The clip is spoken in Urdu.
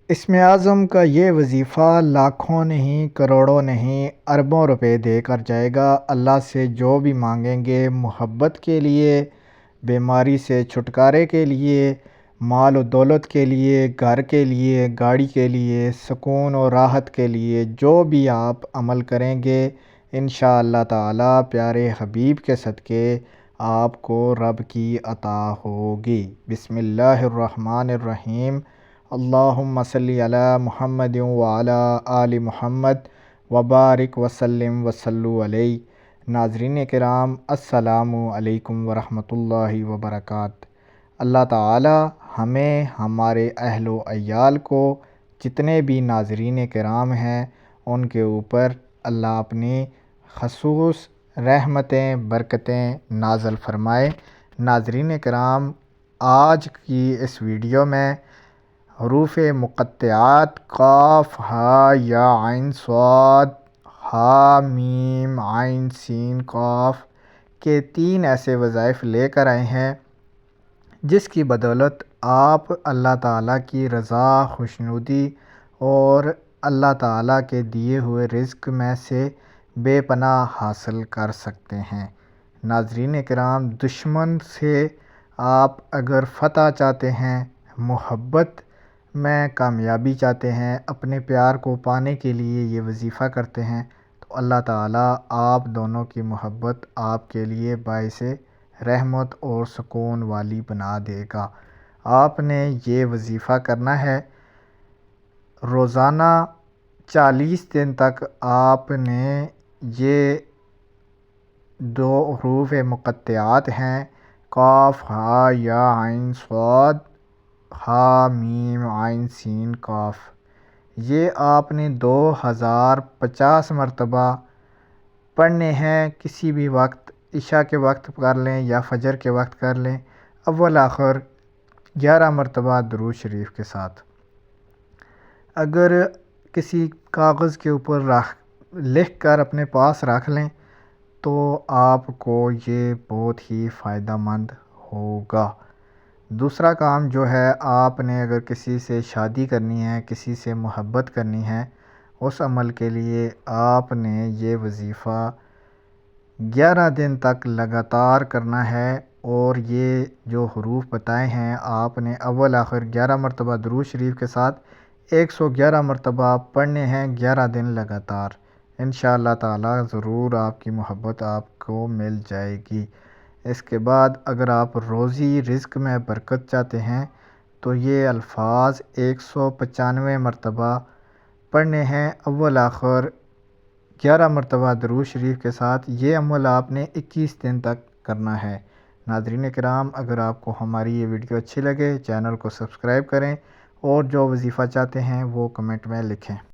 اسم اعظم کا یہ وظیفہ لاکھوں نہیں، کروڑوں نہیں، اربوں روپے دے کر جائے گا۔ اللہ سے جو بھی مانگیں گے، محبت کے لیے، بیماری سے چھٹکارے کے لیے، مال و دولت کے لیے، گھر کے لیے، گاڑی کے لیے، سکون و راحت کے لیے، جو بھی آپ عمل کریں گے انشاءاللہ تعالی پیارے حبیب کے صدقے آپ کو رب کی عطا ہوگی۔ بسم اللہ الرحمن الرحیم۔ اللہم صلی علی محمد وعلی آل محمد وبارک وسلم وصلو علیہ۔ ناظرین کرام، السلام علیکم ورحمۃ اللہ وبرکاتہ۔ اللہ تعالی ہمیں، ہمارے اہل و عیال کو، جتنے بھی ناظرین کرام ہیں ان کے اوپر اللہ اپنی خصوص رحمتیں، برکتیں نازل فرمائے۔ ناظرین کرام، آج کی اس ویڈیو میں حروف مقطعات قاف، ہا، یا، عین، صاد، ہا، میم، عین، سین، قاف کے 3 ایسے وظائف لے کر آئے ہیں جس کی بدولت آپ اللہ تعالیٰ کی رضا، خوشنودی اور اللہ تعالیٰ کے دیے ہوئے رزق میں سے بے پناہ حاصل کر سکتے ہیں۔ ناظرین کرام، دشمن سے آپ اگر فتح چاہتے ہیں، محبت میں کامیابی چاہتے ہیں، اپنے پیار کو پانے کے لیے یہ وظیفہ کرتے ہیں تو اللہ تعالیٰ آپ دونوں کی محبت آپ کے لیے باعث رحمت اور سکون والی بنا دے گا۔ آپ نے یہ وظیفہ کرنا ہے روزانہ 40 دن تک۔ آپ نے یہ 2 حروف مقطعات ہیں، قاف، ہا، یا، عین، صاد، ہا، میم، عین، سین، قاف، یہ آپ نے 2050 مرتبہ پڑھنے ہیں۔ کسی بھی وقت، عشاء کے وقت کر لیں یا فجر کے وقت کر لیں، اول آخر 11 مرتبہ درود شریف کے ساتھ۔ اگر کسی کاغذ کے اوپر لکھ کر اپنے پاس رکھ لیں تو آپ کو یہ بہت ہی فائدہ مند ہوگا۔ دوسرا کام جو ہے، آپ نے اگر کسی سے شادی کرنی ہے، کسی سے محبت کرنی ہے، اس عمل کے لیے آپ نے یہ وظیفہ 11 دن تک لگاتار کرنا ہے، اور یہ جو حروف بتائے ہیں آپ نے اول آخر 11 مرتبہ درود شریف کے ساتھ 111 مرتبہ پڑھنے ہیں 11 دن لگاتار۔ انشاءاللہ تعالی ضرور آپ کی محبت آپ کو مل جائے گی۔ اس کے بعد اگر آپ روزی رزق میں برکت چاہتے ہیں تو یہ الفاظ 195 مرتبہ پڑھنے ہیں اول آخر 11 مرتبہ درود شریف کے ساتھ۔ یہ عمل آپ نے 21 دن تک کرنا ہے۔ ناظرین کرام، اگر آپ کو ہماری یہ ویڈیو اچھی لگے، چینل کو سبسکرائب کریں اور جو وظیفہ چاہتے ہیں وہ کمنٹ میں لکھیں۔